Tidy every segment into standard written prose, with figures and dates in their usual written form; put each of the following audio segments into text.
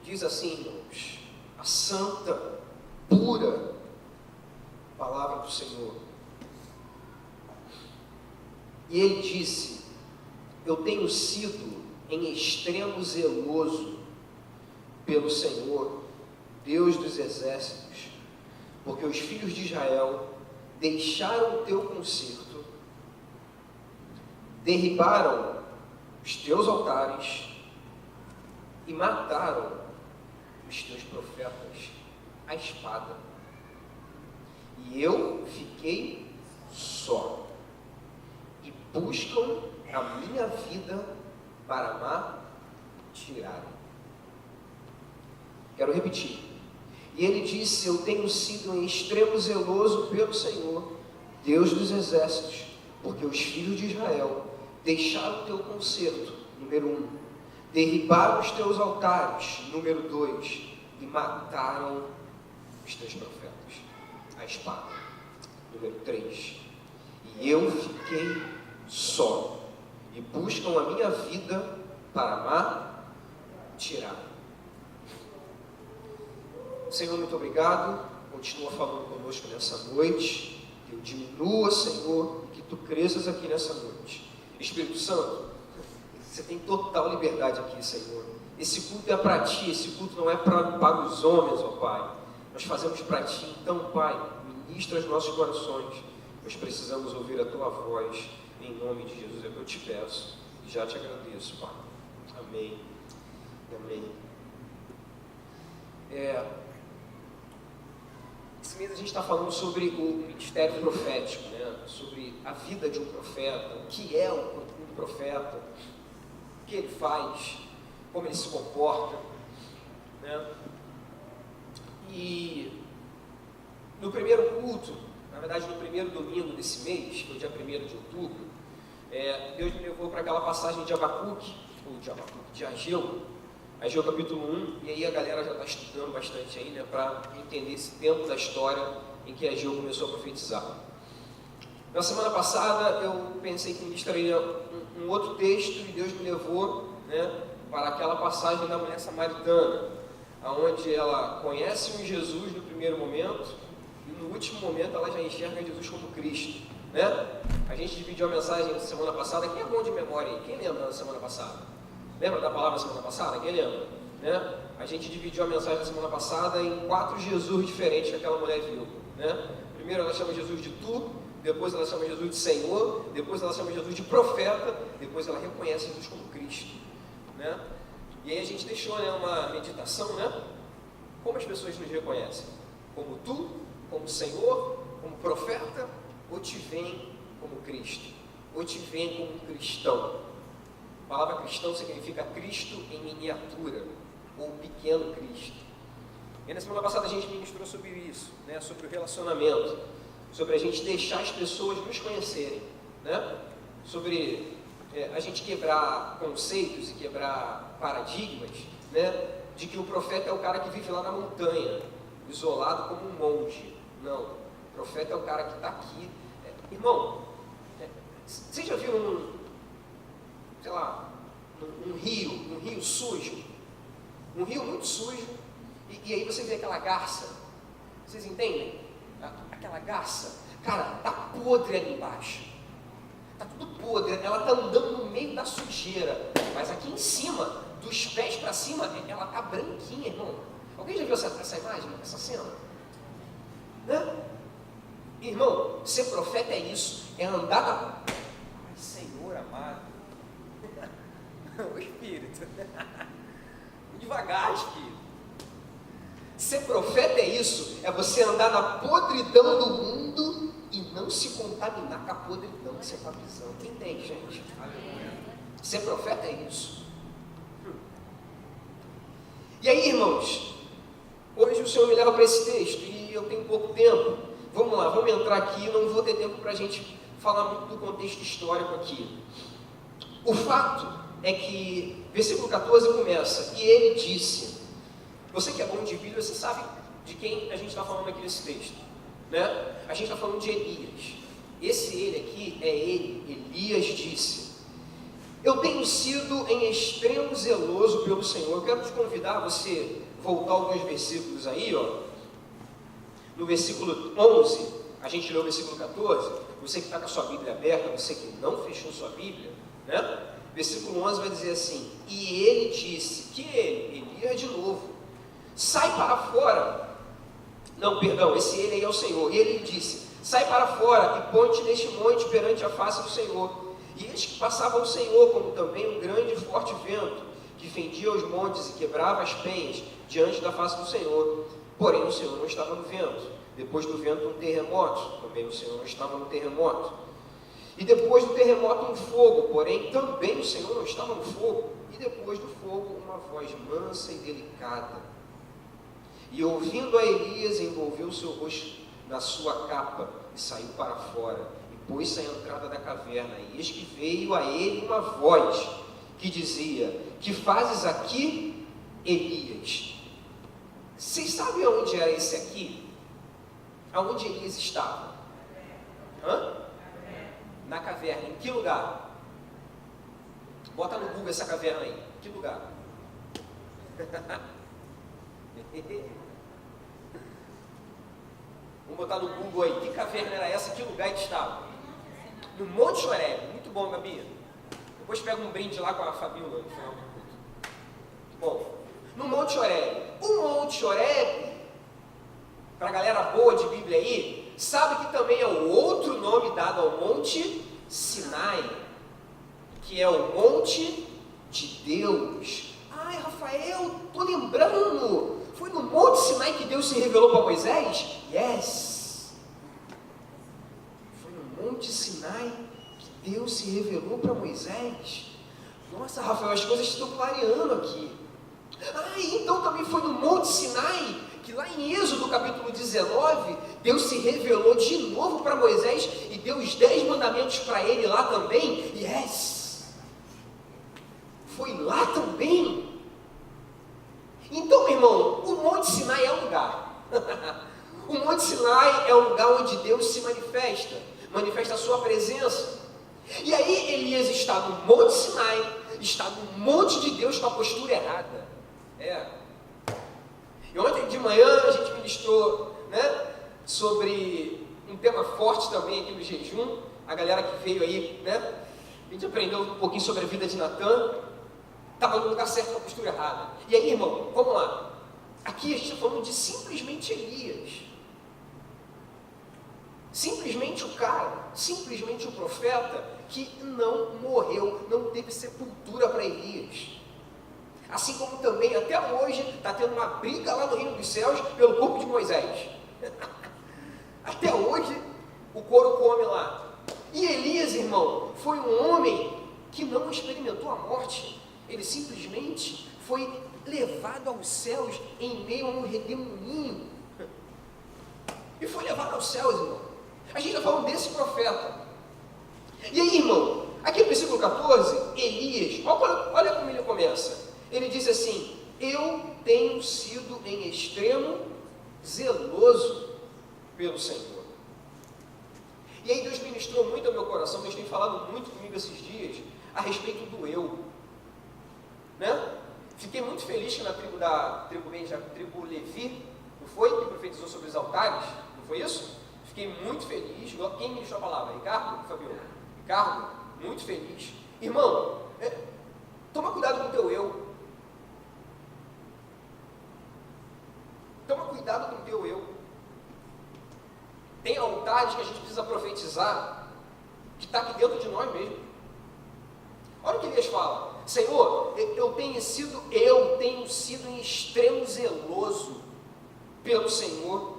Diz assim, irmãos, a santa, pura palavra do Senhor. E ele disse: eu tenho sido em extremo zeloso pelo Senhor, Deus dos exércitos, porque os filhos de Israel deixaram o teu concerto, derribaram os teus altares e mataram os teus profetas à espada. E eu fiquei só, e buscam a minha vida para matirarem. Quero repetir. E ele disse: eu tenho sido em extremo zeloso pelo Senhor, Deus dos exércitos, porque os filhos de Israel deixaram o teu concerto, número 1, derribaram os teus altares, número 2, e mataram os teus profetas à espada, número 3. E eu fiquei só, e buscam a minha vida para tirar. Senhor, muito obrigado. Continua falando conosco nessa noite. Que eu diminua, Senhor, e que tu cresças aqui nessa noite. Espírito Santo, você tem total liberdade aqui, Senhor. Esse culto é para ti, esse culto não é para os homens, ó Pai. Nós fazemos para ti. Então, Pai, ministra os nossos corações. Nós precisamos ouvir a tua voz. Em nome de Jesus é o que eu te peço. E já te agradeço, Pai. Amém. Amém. Esse mês a gente está falando sobre o ministério profético, né? Sobre a vida de um profeta, o que é um profeta, o que ele faz, como ele se comporta, né? E no primeiro culto, na verdade no primeiro domingo desse mês, que é o dia 1º de outubro, Deus me levou para aquela passagem de Abacuque, de Ageu capítulo 1, e aí a galera já está estudando bastante aí, né, para entender esse tempo da história em que Ageu começou a profetizar. Na semana passada eu pensei que ministraria um outro texto, e Deus me levou, né, para aquela passagem da mulher samaritana, onde ela conhece um Jesus no primeiro momento, e no último momento ela já enxerga Jesus como Cristo, né? A gente dividiu a mensagem na semana passada. Quem é bom de memória aí? Quem lembra da semana passada? Lembra da palavra da semana passada? Quem lembra? Né? A gente dividiu a mensagem da semana passada em 4 Jesus diferentes que aquela mulher viu, né? Primeiro ela chama Jesus de tu, depois ela chama Jesus de Senhor, depois ela chama Jesus de profeta, depois ela reconhece Jesus como Cristo, né? E aí a gente deixou, né, uma meditação, né? Como as pessoas nos reconhecem? Como tu, como Senhor, como profeta, ou te veem como Cristo, ou te veem como um cristão? A palavra cristão significa Cristo em miniatura, ou pequeno Cristo. E na semana passada a gente ministrou sobre isso, né? Sobre o relacionamento, sobre a gente deixar as pessoas nos conhecerem, né? Sobre a gente quebrar conceitos e quebrar paradigmas, né? De que o profeta é o cara que vive lá na montanha, isolado como um monge. Não, o profeta é o cara que está aqui. Irmão, você já viu um rio sujo, um rio muito sujo, e aí você vê aquela garça, vocês entendem? Aquela garça, cara, tá podre ali embaixo, tá tudo podre, ela tá andando no meio da sujeira, mas aqui em cima, dos pés para cima, ela tá branquinha, irmão. Alguém já viu essa imagem, essa cena? Né? Irmão, ser profeta é isso, é andar na... Ai, Senhor amado, o Espírito, devagar, Espírito. Ser profeta é isso, é você andar na podridão do mundo e não se contaminar com a podridão que você está pisando. Entende, gente? Ser profeta é isso. E aí, irmãos, hoje o Senhor me leva para esse texto e eu tenho pouco tempo. Vamos lá, vamos entrar aqui, não vou ter tempo para a gente falar muito do contexto histórico aqui. O fato é que, versículo 14 começa, e ele disse, você que é bom de Bíblia, você sabe de quem a gente está falando aqui nesse texto, né? A gente está falando de Elias. Esse ele aqui é ele, Elias disse. Eu tenho sido em extremo zeloso pelo Senhor. Eu quero te convidar a você voltar alguns versículos aí, ó. No versículo 11, a gente leu o versículo 14. Você que está com a sua Bíblia aberta, você que não fechou sua Bíblia, né? Versículo 11 vai dizer assim: e ele disse, que Elias de novo, sai para fora. Não, perdão, esse ele aí é o Senhor. E ele disse: sai para fora e põe-te neste monte perante a face do Senhor. E eis que passava o Senhor, como também um grande e forte vento, que fendia os montes e quebrava as penhas diante da face do Senhor. Porém o Senhor não estava no vento. Depois do vento um terremoto, também o Senhor não estava no terremoto. E depois do terremoto um fogo, porém também o Senhor não estava no fogo. E depois do fogo uma voz mansa e delicada. E ouvindo a Elias, envolveu o seu rosto na sua capa e saiu para fora. Pôs-se à entrada da caverna, e eis que veio a ele uma voz que dizia: que fazes aqui, Elias? Vocês sabem aonde era esse aqui? Aonde Elias estava? Na caverna. Em que lugar? Bota no Google essa caverna aí. Em que lugar? Vamos botar no Google aí. Que caverna era essa? Que lugar que estava? No Monte Horebe. Muito bom, Gabi. Depois pega um brinde lá com a Fabíola no final do culto. Bom, no Monte Horebe. O Monte Horebe, para a galera boa de Bíblia aí, sabe que também é o outro nome dado ao Monte Sinai, que é o Monte de Deus. Ai, Rafael, tô lembrando. Foi no Monte Sinai que Deus se revelou para Moisés? Yes! Monte Sinai, que Deus se revelou para Moisés. Nossa, Rafael, as coisas estão clareando aqui. Então também foi no Monte Sinai, que lá em Êxodo capítulo 19, Deus se revelou de novo para Moisés e deu os 10 mandamentos para ele lá também. Yes! Foi lá também. Então, meu irmão, o Monte Sinai é um lugar. O Monte Sinai é um lugar onde Deus se manifesta a sua presença. E aí Elias está no Monte Sinai, está no monte de Deus com a postura errada. E ontem de manhã a gente ministrou, né, sobre um tema forte também aqui no jejum. A galera que veio aí, né, a gente aprendeu um pouquinho sobre a vida de Natã. Estava no lugar certo com a postura errada. E aí, irmão, vamos lá. Aqui a gente está falando de simplesmente Elias. Simplesmente o cara, simplesmente o profeta que não morreu, não teve sepultura para Elias. Assim como também até hoje está tendo uma briga lá no reino dos céus pelo corpo de Moisés. Até hoje o couro come lá. E Elias, irmão, foi um homem que não experimentou a morte. Ele simplesmente foi levado aos céus em meio a um redemoinho. E foi levado aos céus, irmão. A gente está falando desse profeta. E aí, irmão, aqui no versículo 14, Elias, olha como ele começa. Ele diz assim: eu tenho sido em extremo zeloso pelo Senhor. E aí Deus ministrou muito ao meu coração. Deus tem falado muito comigo esses dias a respeito do eu, né? Fiquei muito feliz que na tribo Levi, não foi? Que profetizou sobre os altares, não foi isso? Fiquei muito feliz. Quem ministrou a palavra? Ricardo? Fabiola? Ricardo? Muito feliz. Irmão, toma cuidado com o teu eu. Toma cuidado com o teu eu. Tem altares que a gente precisa profetizar, que está aqui dentro de nós mesmo. Olha o que Elias fala: Senhor, eu tenho sido em extremo zeloso pelo Senhor,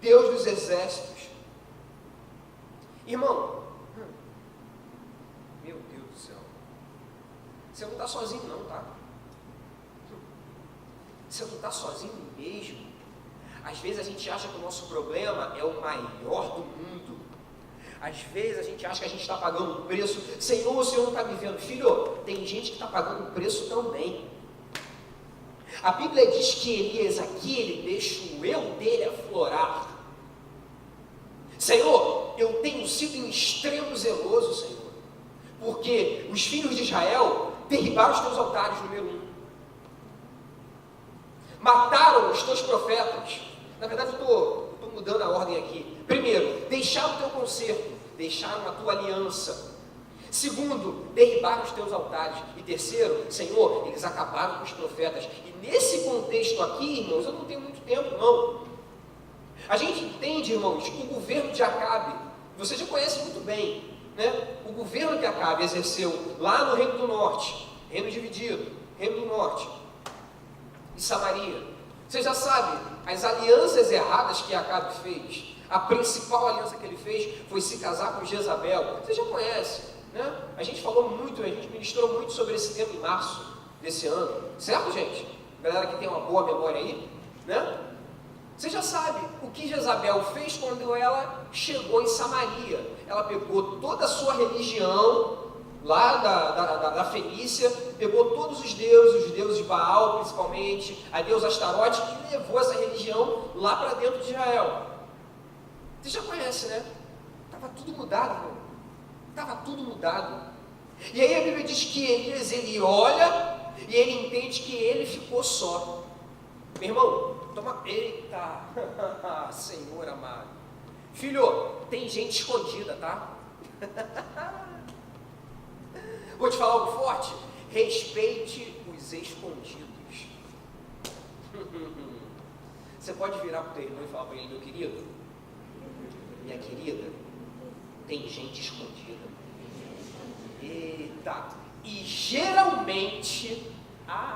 Deus dos exércitos. Irmão, meu Deus do céu, você não está sozinho não, tá? Você não está sozinho mesmo. Às vezes a gente acha que o nosso problema é o maior do mundo. Às vezes a gente acha que a gente está pagando um preço. Senhor, o Senhor não está me vendo. Filho, tem gente que está pagando um preço também. A Bíblia diz que Elias aqui, ele deixa o eu dele aflorar. Senhor, eu tenho sido em extremo zeloso, Senhor, porque os filhos de Israel derribaram os teus altares, número 1. Mataram os teus profetas. Na verdade, eu estou mudando a ordem aqui. Primeiro, deixaram o teu conserto, deixaram a tua aliança. Segundo, derribaram os teus altares. E terceiro, Senhor, eles acabaram com os profetas. E nesse contexto aqui, irmãos, eu não tenho muito tempo, não. A gente entende, irmãos, que o governo de Acabe, você já conhece muito bem, né? O governo que Acabe exerceu lá no Reino do Norte, Reino dividido, Reino do Norte e Samaria. Você já sabe, as alianças erradas que Acabe fez, a principal aliança que ele fez foi se casar com Jezabel. Você já conhece, né? A gente falou muito, a gente ministrou muito sobre esse tema em março desse ano, certo, gente? Galera que tem uma boa memória aí, né? Você já sabe o que Jezabel fez quando ela chegou em Samaria. Ela pegou toda a sua religião lá da Fenícia, pegou todos os deuses de Baal principalmente, a deusa Astarote, e levou essa religião lá para dentro de Israel. Você já conhece, né? Estava tudo mudado, irmão. Estava tudo mudado. E aí a Bíblia diz que Elias, ele olha e ele entende que ele ficou só. Meu irmão, eita, Senhor amado. Filho, tem gente escondida, tá? Vou te falar algo forte. Respeite os escondidos. Você pode virar para o teu irmão e falar para ele: meu querido, minha querida, tem gente escondida. Eita. E geralmente,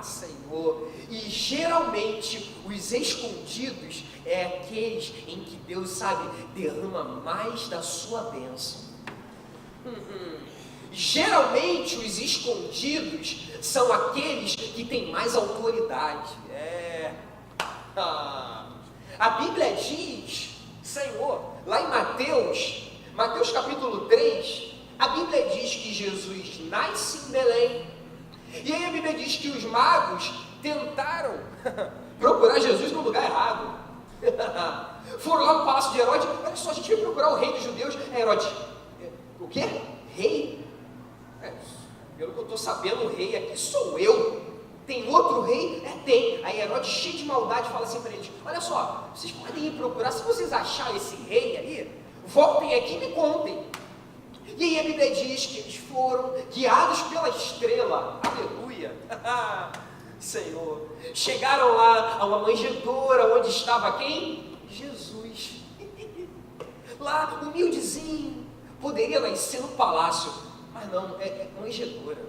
Senhor, e geralmente os escondidos é aqueles em que Deus, sabe, derrama mais da sua bênção. Geralmente os escondidos são aqueles que têm mais autoridade. A Bíblia diz, Senhor, lá em Mateus capítulo 3, a Bíblia diz que Jesus nasce em Belém. E aí a Bíblia diz que os magos tentaram procurar Jesus no lugar errado. Foram lá no palácio de Herodes. Olha só, a gente veio procurar o rei dos judeus. Herodes, o quê? Rei? Pelo que eu estou sabendo, o rei aqui sou eu. Tem outro rei? Tem. Aí Herodes, cheio de maldade, fala assim para eles: olha só, vocês podem ir procurar. Se vocês acharem esse rei aí, voltem aqui e me contem. E aí a Bíblia diz que eles foram guiados pela estrela. Aleluia. Senhor. Chegaram lá a uma manjedoura onde estava quem? Jesus. Lá, humildezinho. Poderia nascer no palácio, mas não, é manjedoura.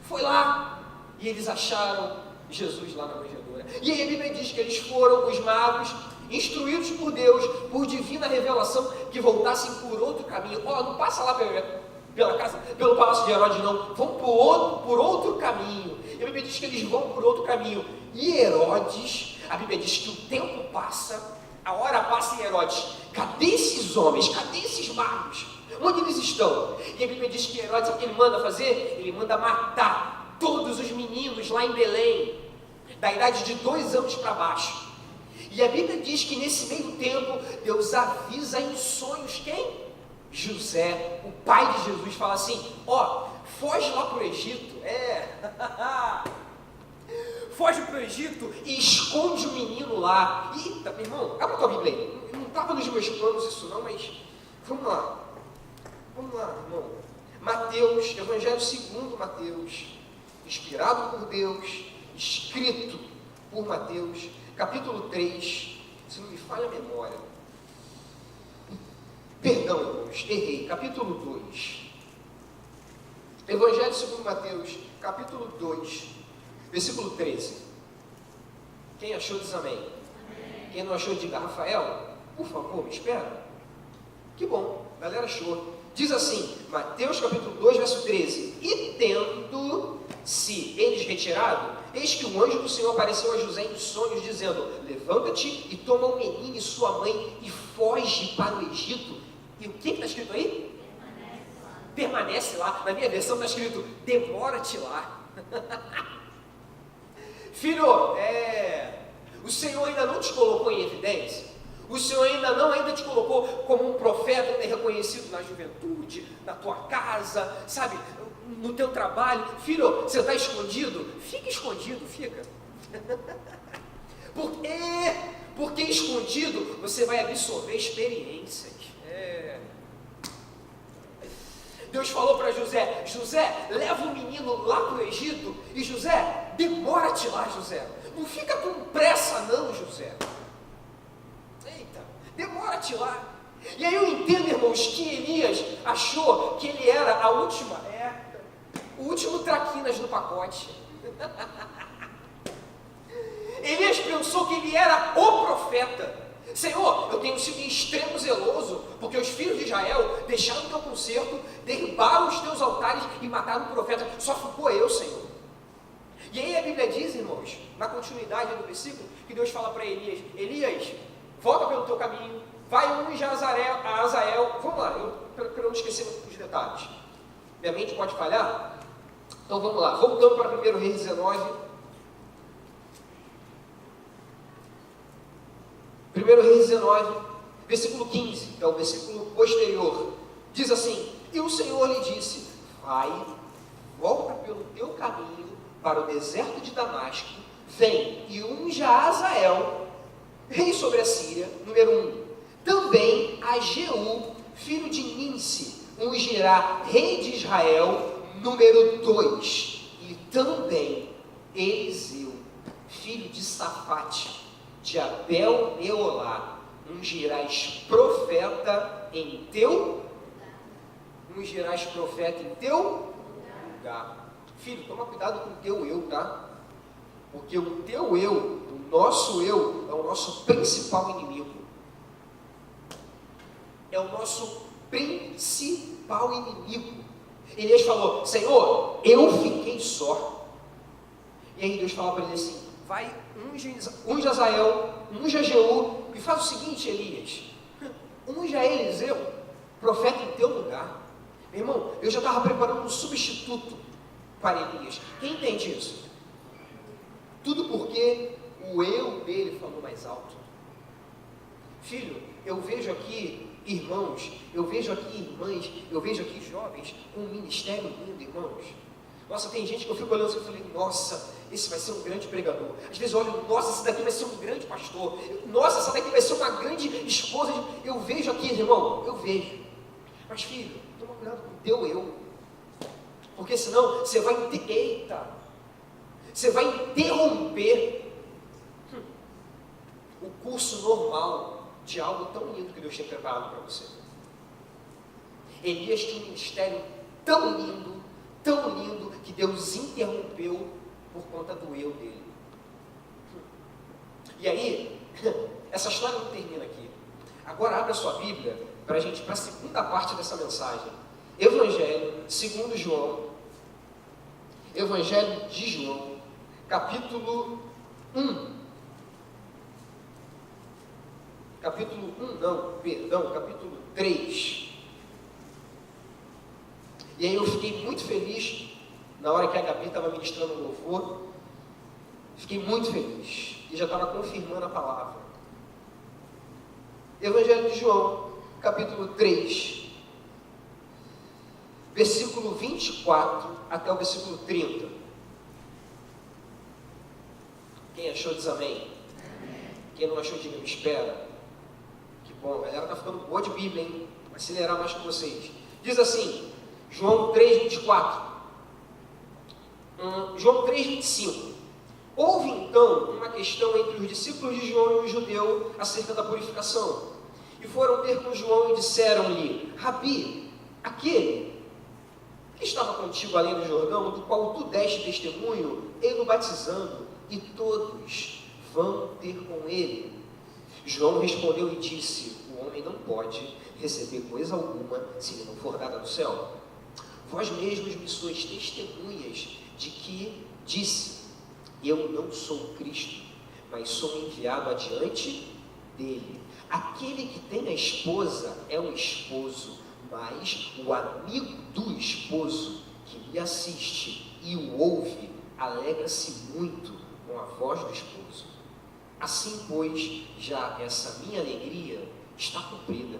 Foi lá e eles acharam Jesus lá na manjedoura. E aí a Bíblia diz que eles foram, os magos, instruídos por Deus, por divina revelação, que voltassem por outro caminho. Não passa lá pelo palácio de Herodes, não. Vão por outro caminho. E a Bíblia diz que eles vão por outro caminho. E Herodes, a Bíblia diz que o tempo passa, a hora passa em Herodes. Cadê esses homens? Cadê esses magos? Onde eles estão? E a Bíblia diz que Herodes, sabe o que ele manda fazer? Ele manda matar todos os meninos lá em Belém, da idade de 2 anos para baixo. E a Bíblia diz que nesse meio tempo, Deus avisa em sonhos quem? José, o pai de Jesus, fala assim: foge lá para o Egito. Foge para o Egito e esconde o menino lá. Eita, meu irmão, abre a tua Bíblia aí. Não estava nos meus planos isso não, mas vamos lá, irmão. Mateus, Evangelho segundo Mateus, inspirado por Deus, escrito por Mateus, capítulo 3, se não me falha a memória. Perdão, irmãos, errei, capítulo 2. Evangelho segundo Mateus, capítulo 2, versículo 13. Quem achou diz amém. Quem não achou diga: Rafael, por favor, me espera. Que bom, a galera achou. Diz assim, Mateus capítulo 2, verso 13: e tendo-se eles retirado, eis que o anjo do Senhor apareceu a José em sonhos, dizendo: levanta-te e toma o menino e sua mãe e foge para o Egito. E o que está escrito aí? Permanece lá. Na minha versão está escrito: demora-te lá. Filho, o Senhor ainda não te colocou em evidência? O Senhor ainda te colocou como um profeta reconhecido na juventude, na tua casa, sabe, no teu trabalho. Filho, você está escondido? Fica escondido, fica. Porque escondido você vai absorver experiências. Deus falou para José: José, leva o menino lá para o Egito. E José, demora-te lá, José. Não fica com pressa não, José. Eita, demora-te lá. E aí eu entendo, irmãos, que Elias achou que ele era o último traquinas do pacote. Elias pensou que ele era o profeta. Senhor, eu tenho sido em extremo zeloso, porque os filhos de Israel deixaram o teu concerto, derrubaram os teus altares e mataram o profeta. Só ficou eu, Senhor. E aí a Bíblia diz, irmãos, na continuidade do versículo, que Deus fala para Elias: Elias, volta pelo teu caminho, vai unge a Azael. Vamos lá, para eu não esquecer os detalhes. Minha mente pode falhar? Então vamos lá, voltando para 1 Reis 19. 1 Reis 19, versículo 15, que é o versículo posterior, diz assim: e o Senhor lhe disse: vai, volta pelo teu caminho para o deserto de Damasco, vem e unja a Azael, rei sobre a Síria, número 1. Também a Jeú, filho de Ninsi, ungirá rei de Israel, número 2. E também Eliseu, filho de Safate, de Abel-Meolá, ungirás profeta em teu lugar. Filho, toma cuidado com o teu eu, tá? Porque o teu eu, o nosso eu, é o nosso principal inimigo. É o nosso principal inimigo. Elias falou: Senhor, eu fiquei só. E aí Deus fala para ele assim: vai, unja Azael, unja Jeú, e faz o seguinte, Elias, unja Eliseu, profeta em teu lugar. Meu irmão, eu já estava preparando um substituto para Elias. Quem entende isso? Tudo porque o eu dele falou mais alto. Filho, eu vejo aqui irmãos, eu vejo aqui irmãs, eu vejo aqui jovens com um ministério lindo, irmãos. Nossa, tem gente que eu fico olhando assim e falei: nossa, esse vai ser um grande pregador. Às vezes eu olho: nossa, esse daqui vai ser um grande pastor. Nossa, essa daqui vai ser uma grande esposa. Eu vejo aqui, irmão, eu vejo. Mas filho, toma cuidado com o teu eu. Porque senão você vai interromper o curso normal de algo tão lindo que Deus tinha preparado para você. Elias tinha um ministério tão lindo, que Deus interrompeu por conta do eu dele. E aí, essa história não termina aqui. Agora abre a sua Bíblia para a segunda parte dessa mensagem. Evangelho segundo João. Evangelho de João, capítulo 1. Capítulo 3. E aí eu fiquei muito feliz, na hora que a Gabi estava ministrando o louvor, fiquei muito feliz, e já estava confirmando a palavra. Evangelho de João, capítulo 3, versículo 24 até o versículo 30. Quem achou diz amém. Quem não achou, diga: me espera. Que bom, a galera está ficando boa de Bíblia, hein? Vou acelerar mais com vocês. Diz assim, João 3, 24. João 3, 25. Houve então uma questão entre os discípulos de João e o judeu acerca da purificação. E foram ter com João e disseram-lhe: Rabi, aquele que estava contigo além do Jordão, do qual tu deste testemunho, ele o batizando, e todos vão ter com ele. João respondeu e disse: o homem não pode receber coisa alguma se lhe não for dada do céu. Vós mesmos me sois testemunhas de que disse: eu não sou Cristo, mas sou enviado adiante dele. Aquele que tem a esposa é um esposo, mas o amigo do esposo que lhe assiste e o ouve alegra-se muito com a voz do esposo. Assim, pois, já essa minha alegria está cumprida.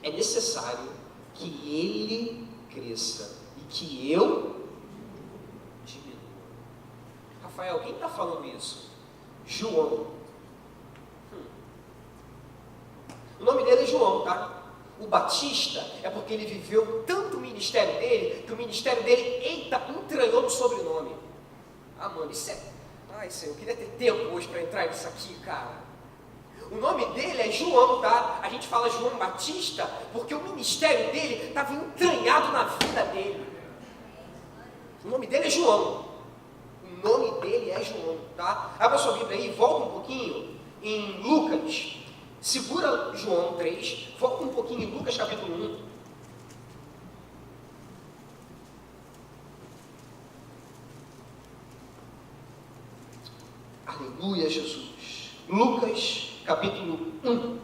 É necessário que ele cresça e que eu diminua. Rafael, quem está falando isso? João. O nome dele é João, tá? O Batista é porque ele viveu tanto o ministério dele, que o ministério dele, entranhou no sobrenome. Ah, mano, isso é... Ai, Senhor, eu queria ter tempo hoje para entrar nisso aqui, cara. O nome dele é João, tá? A gente fala João Batista porque o ministério dele estava entranhado na vida dele. O nome dele é João. O nome dele é João, tá? Abra sua Bíblia aí, volta um pouquinho em Lucas. Segura João 3, volta um pouquinho em Lucas capítulo 1. Aleluia, Jesus. Lucas capítulo 1.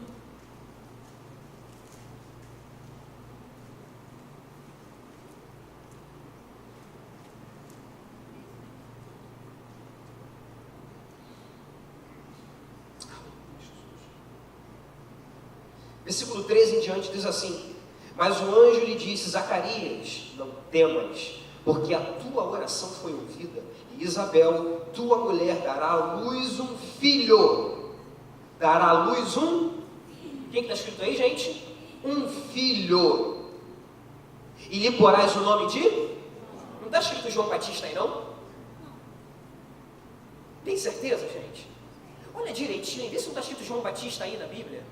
Versículo 13 em diante diz assim: mas o anjo lhe disse: Zacarias, não temas, porque a tua oração foi ouvida, e Isabel, tua mulher, dará à luz um filho. Dará à luz um... Quem que está escrito aí, gente? Um filho. E lhe porás o nome de... Não está escrito João Batista aí, não? Tem certeza, gente? Olha direitinho, vê se não está escrito João Batista aí na Bíblia.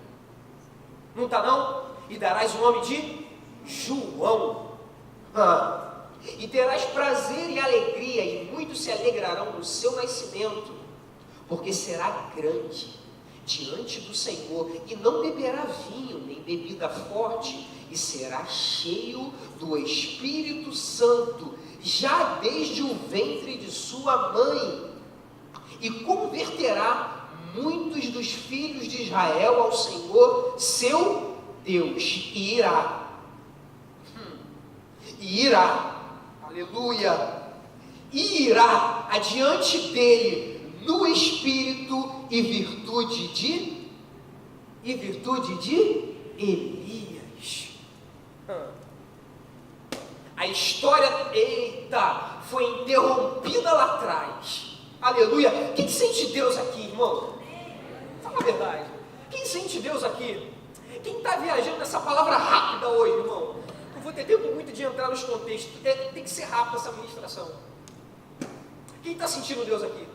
Não está não? E darás o nome de João. E terás prazer e alegria, e muitos se alegrarão no seu nascimento, porque será grande diante do Senhor, e não beberá vinho, nem bebida forte, e será cheio do Espírito Santo, já desde o ventre de sua mãe, e converterá muitos dos filhos de Israel ao Senhor, seu Deus, e irá, aleluia, e irá adiante dele no Espírito e virtude de Elias. A história, foi interrompida lá atrás. Aleluia. Quem sente Deus aqui, irmão? Fala a verdade. Quem sente Deus aqui? Quem está viajando nessa palavra rápida hoje, irmão? Não vou ter tempo muito de entrar nos contextos. Tem que ser rápida essa ministração. Quem está sentindo Deus aqui?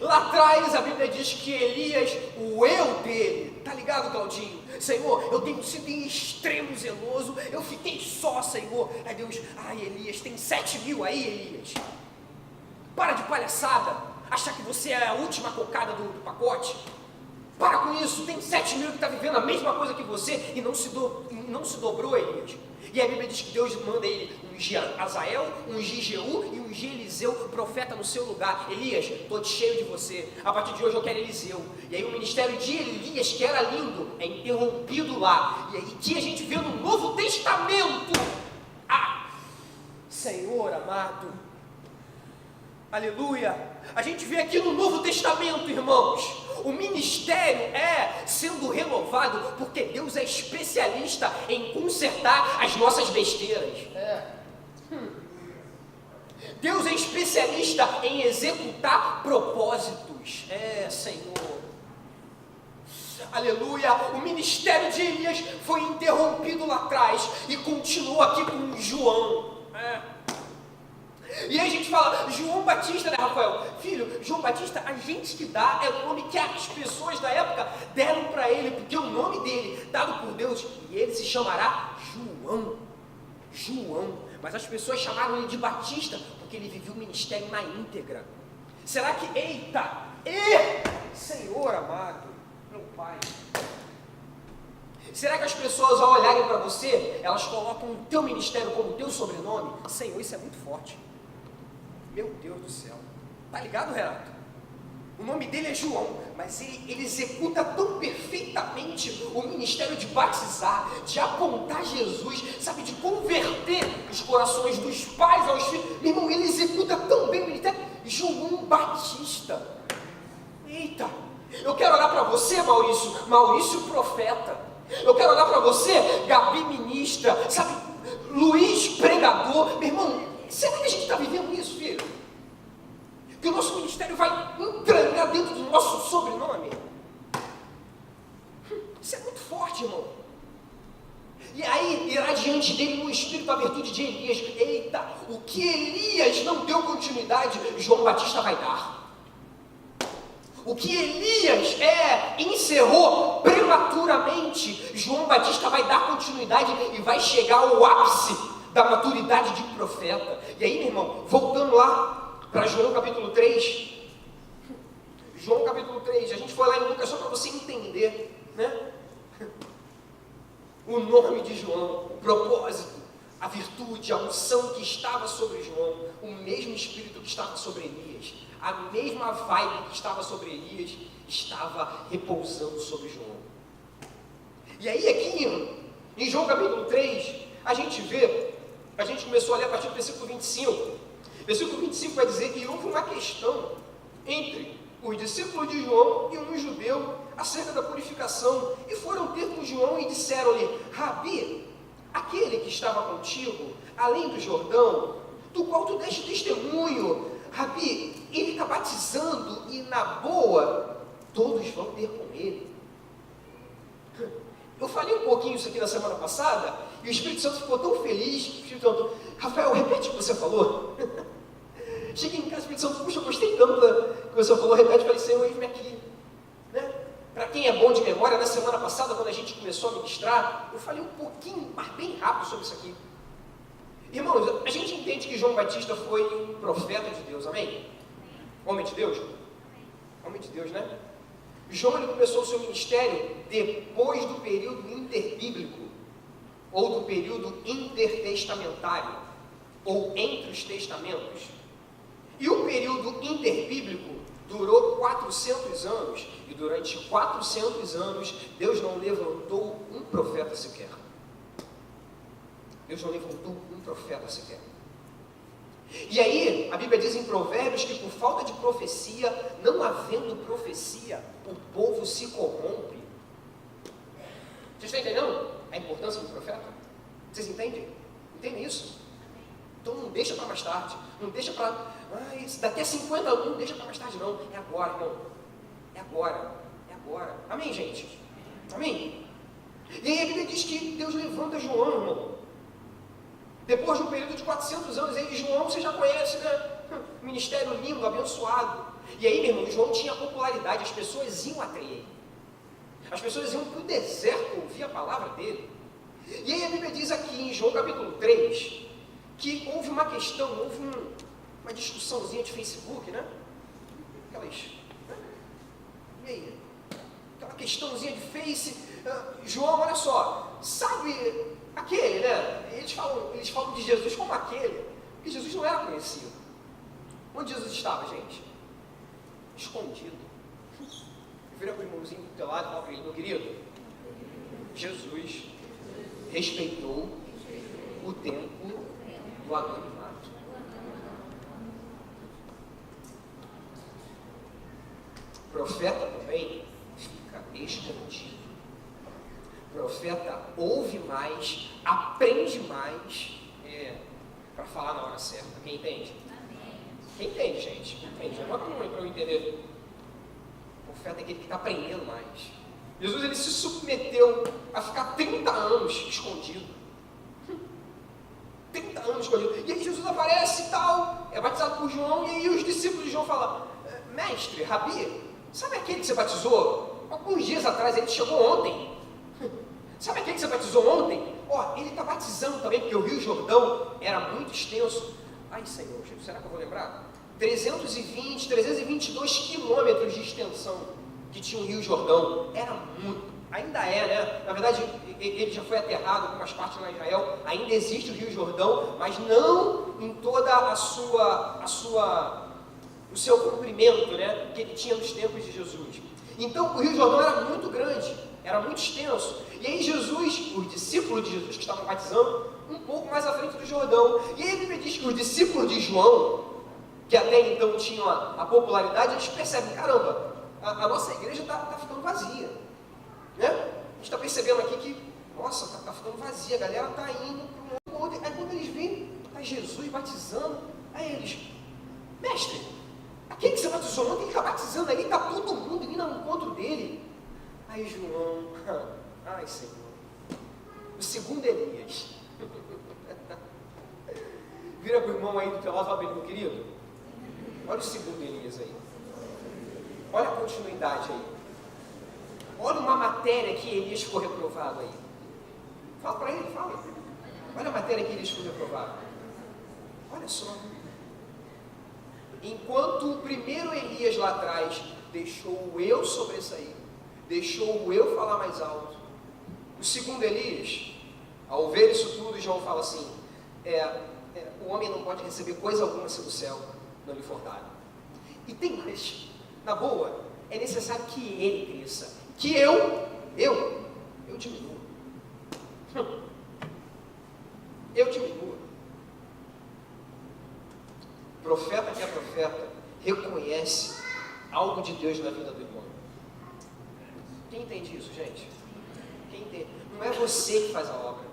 Lá atrás a Bíblia diz que Elias, o eu dele, tá ligado, Claudinho? Senhor, eu tenho sido em extremo zeloso, eu fiquei só, Senhor. Aí Deus, Elias, tem 7.000 aí, Elias. Para de palhaçada, achar que você é a última cocada do pacote. Para com isso, tem 7.000 que está vivendo a mesma coisa que você e não se dobrou, Elias. E a Bíblia diz que Deus manda ele ungir Azael, ungir Jeú e ungir Eliseu, profeta no seu lugar. Elias, estou cheio de você, a partir de hoje eu quero Eliseu. E aí o ministério de Elias, que era lindo, é interrompido lá. E aí que a gente vê no Novo Testamento. Senhor amado, aleluia. A gente vê aqui no Novo Testamento, irmãos, o ministério sendo renovado, porque Deus é especialista em consertar as nossas besteiras. Deus é especialista em executar propósitos. Senhor. Aleluia. O ministério de Elias foi interrompido lá atrás e continuou aqui com João. E aí a gente fala, João Batista, né, Rafael? Filho, João Batista, a gente que dá é o nome que as pessoas da época deram para ele, porque o nome dele, dado por Deus, e ele se chamará João. Mas as pessoas chamaram ele de Batista, porque ele viveu o ministério na íntegra. Será que, Senhor amado, meu Pai, será que as pessoas ao olharem para você, elas colocam o teu ministério como o teu sobrenome? Senhor, isso é muito forte. Meu Deus do céu. Tá ligado, Renato? O nome dele é João, mas ele executa tão perfeitamente o ministério de batizar, de apontar Jesus, sabe, de converter os corações dos pais aos filhos. Meu irmão, ele executa tão bem o ministério. João Batista. Eita, eu quero orar para você, Maurício profeta. Eu quero orar para você, Gabi ministra, sabe, Luiz pregador. Meu irmão, será que a gente está vivendo isso, filho? Que o nosso ministério vai entranhar dentro do nosso sobrenome? Isso é muito forte, irmão. E aí irá diante dele no espírito a virtude de Elias. Eita, o que Elias não deu continuidade, João Batista vai dar. O que Elias encerrou prematuramente, João Batista vai dar continuidade e vai chegar ao ápice da maturidade de profeta. E aí, meu irmão, voltando lá para João capítulo 3. João capítulo 3, a gente foi lá em Lucas só para você entender, né? O nome de João, o propósito, a virtude, a unção que estava sobre João, o mesmo espírito que estava sobre Elias, a mesma vibe que estava sobre Elias, estava repousando sobre João. E aí aqui, em João capítulo 3, a gente começou a ler a partir do versículo 25. Versículo 25 vai dizer que houve uma questão entre os discípulos de João e um judeu acerca da purificação, e foram ter com João e disseram-lhe: Rabi, aquele que estava contigo, além do Jordão, do qual tu deste testemunho, Rabi, ele está batizando e na boa, todos vão ter com ele. Eu falei um pouquinho isso aqui na semana passada, e o Espírito Santo ficou tão feliz, o Espírito Santo, Rafael, repete o que você falou. Cheguei em casa, o Espírito Santo, puxa, eu gostei tanto do que você falou, repete, falei, Senhor, eis-me aqui. Né? Para quem é bom de memória, na semana passada, quando a gente começou a ministrar, eu falei um pouquinho, mas bem rápido sobre isso aqui. Irmãos, a gente entende que João Batista foi um profeta de Deus, amém? Homem de Deus? Homem de Deus, né? João ele começou o seu ministério depois do período interbíblico, ou do período intertestamentário, ou entre os testamentos. E o período interbíblico durou 400 anos, e durante 400 anos, Deus não levantou um profeta sequer. Deus não levantou um profeta sequer. E aí, a Bíblia diz em Provérbios que por falta de profecia, não havendo profecia, o povo se corrompe. Vocês estão entendendo a importância do profeta? Vocês entendem? Entendem isso? Então não deixa para mais tarde. Não deixa para... daqui a 50 anos, não deixa para mais tarde não. É agora, irmão. É agora. É agora. Amém, gente? Amém? E aí a Bíblia diz que Deus levanta João, irmão. Depois de um período de 400 anos, aí João, você já conhece, né? Ministério lindo, abençoado. E aí, meu irmão, João tinha popularidade, as pessoas iam até ele. As pessoas iam para o deserto ouvir a palavra dele. E aí a Bíblia diz aqui em João capítulo 3, que houve uma questão, houve uma discussãozinha de Facebook, né? Aquelas... Né? E aí? Aquela questãozinha de Face. João, olha só, sabe... aquele, né? Eles falam de Jesus como aquele, porque Jesus não era conhecido. Onde Jesus estava, gente? Escondido. Vira para o irmãozinho do teu lado e fala para ele: meu querido, Jesus respeitou o tempo do anonimato. Profeta também fica escondido. Profeta ouve mais, aprende mais, para falar na hora certa. Quem entende? Quem entende, gente? Entende? Bota um aí para eu entender. O profeta é aquele que está aprendendo mais. Jesus ele se submeteu a ficar 30 anos escondido. 30 anos escondido. E aí Jesus aparece e tal, é batizado por João, e aí os discípulos de João falam: mestre, Rabi, sabe aquele que você batizou alguns dias atrás? Ele chegou ontem. Sabe aquele que você batizou ontem? Ele está batizando também, porque o Rio Jordão era muito extenso. Ai, Senhor, será que eu vou lembrar? 322 quilômetros de extensão que tinha o Rio Jordão. Era muito, ainda é, né? Na verdade, ele já foi aterrado em algumas partes lá em Israel. Ainda existe o Rio Jordão, mas não em toda o seu comprimento, né? Que ele tinha nos tempos de Jesus. Então, o Rio Jordão era muito grande, era muito extenso. E aí Jesus, os discípulos de Jesus que estavam batizando, um pouco mais à frente do Jordão. E aí a Bíblia diz que os discípulos de João, que até então tinham a popularidade, eles percebem: caramba, a nossa igreja está ficando vazia, né? A gente está percebendo aqui que, nossa, está ficando vazia, a galera está indo para um outro. Aí quando eles veem, está Jesus batizando, aí eles, mestre, aquele que você batizou ontem, ele está batizando ali, está todo mundo indo ao encontro dele. Aí João, ai Senhor, o segundo Elias. Vira para o irmão aí do teu lado, fala para ele, meu querido, olha o segundo Elias aí. Olha a continuidade aí. Olha uma matéria que Elias ficou reprovado aí. Fala para ele, fala. Olha a matéria que Elias ficou reprovado. Olha só. Enquanto o primeiro Elias lá atrás deixou o eu sobressair, deixou o eu falar mais alto, o segundo Elias, ao ver isso tudo, João fala assim, o homem não pode receber coisa alguma se do céu não lhe for dado. E tem mais, na boa, é necessário que ele cresça, que eu diminua. Eu diminua. Profeta que é profeta, reconhece algo de Deus na vida do irmão. Quem entende isso, gente? Quem entende? Não é você que faz a obra,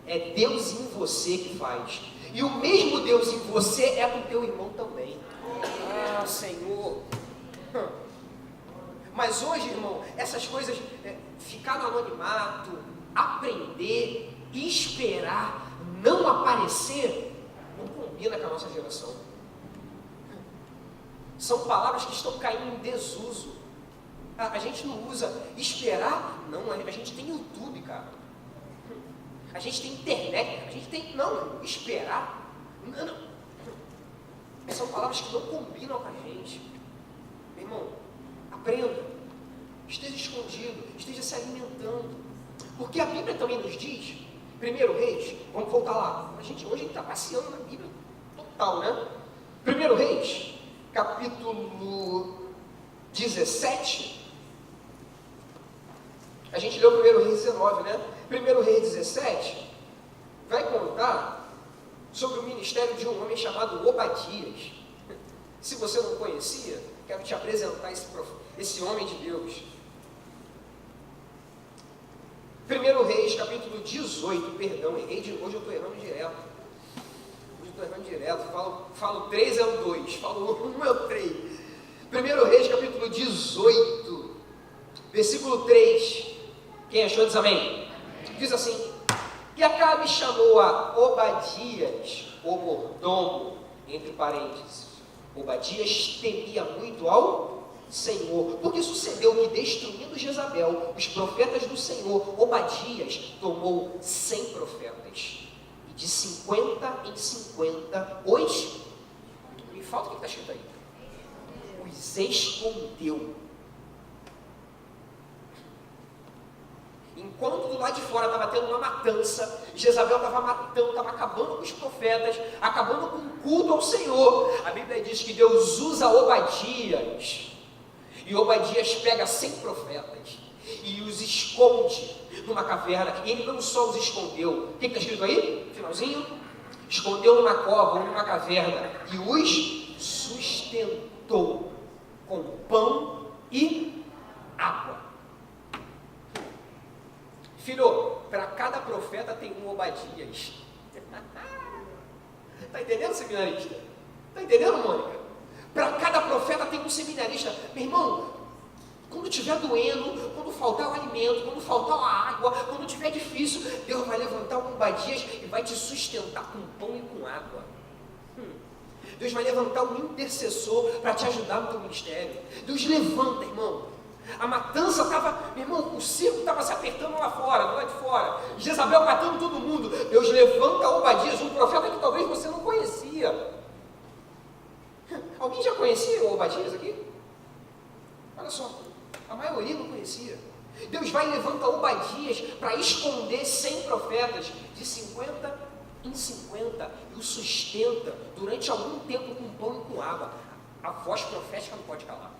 é Deus em você que faz. E o mesmo Deus em você é com o teu irmão também. Ah, Senhor! Mas hoje, irmão, essas coisas, ficar no anonimato, aprender, esperar, não aparecer, não combina com a nossa geração. São palavras que estão caindo em desuso. A gente não usa esperar, não, a gente tem YouTube, cara. A gente tem internet, a gente tem, não, esperar, não. São palavras que não combinam com a gente. Meu irmão, aprenda, esteja escondido, esteja se alimentando. Porque a Bíblia também nos diz, 1 Reis, vamos voltar lá. Hoje a gente está passeando na Bíblia total, né? 1 Reis, capítulo 17. A gente leu 1 Reis 19, né? 1 Reis 17 vai contar sobre o ministério de um homem chamado Obadias. Se você não conhecia, quero te apresentar esse homem de Deus. 1 Reis, capítulo 18, perdão, hoje eu estou errando direto. Falo 3 é o 2, falo 1 é o 3. 1 Reis, capítulo 18, versículo 3. Quem achou diz amém? Diz assim: e Acabe chamou a Obadias, o mordomo, entre parênteses. Obadias temia muito ao Senhor, porque sucedeu que, destruindo Jezabel, os profetas do Senhor, Obadias tomou 100 profetas, e de 50 em 50, me falta o que está escrito aí, os escondeu. Enquanto do lado de fora estava tendo uma matança, Jezabel estava matando, estava acabando com os profetas, acabando com o culto ao Senhor. A Bíblia diz que Deus usa Obadias, e Obadias pega 100 profetas e os esconde numa caverna. E ele não só os escondeu, o que está escrito aí? Finalzinho: escondeu numa cova ou numa caverna e os sustentou com pão e água. Filho, para cada profeta tem um Obadias. Está entendendo, seminarista? Está entendendo, Mônica? Para cada profeta tem um seminarista. Meu irmão, quando estiver doendo, quando faltar o alimento, quando faltar a água, quando estiver difícil, Deus vai levantar um Obadias e vai te sustentar com pão e com água. Deus vai levantar um intercessor para te ajudar no teu ministério. Deus levanta, irmão. A matança estava, meu irmão, o circo estava se apertando lá fora, do lado de fora. Jezabel matando todo mundo. Deus levanta Obadias, um profeta que talvez você não conhecia. Alguém já conhecia o Obadias aqui? Olha só, a maioria não conhecia. Deus vai e levanta Obadias para esconder 100 profetas de 50 em 50 e o sustenta durante algum tempo com pão e com água. A voz profética não pode calar.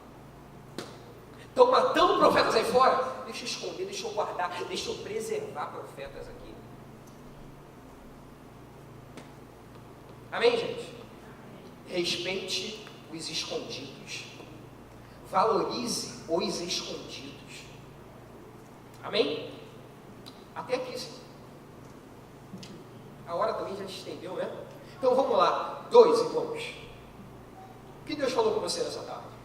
Estão matando profetas aí fora? Deixa eu esconder, deixa eu guardar, deixa eu preservar profetas aqui. Amém, gente? Respeite os escondidos. valorize os escondidos. Amém? Até aqui, sim. A hora também já se estendeu, né? Então vamos lá. 2, irmãos. O que Deus falou com você nessa tarde?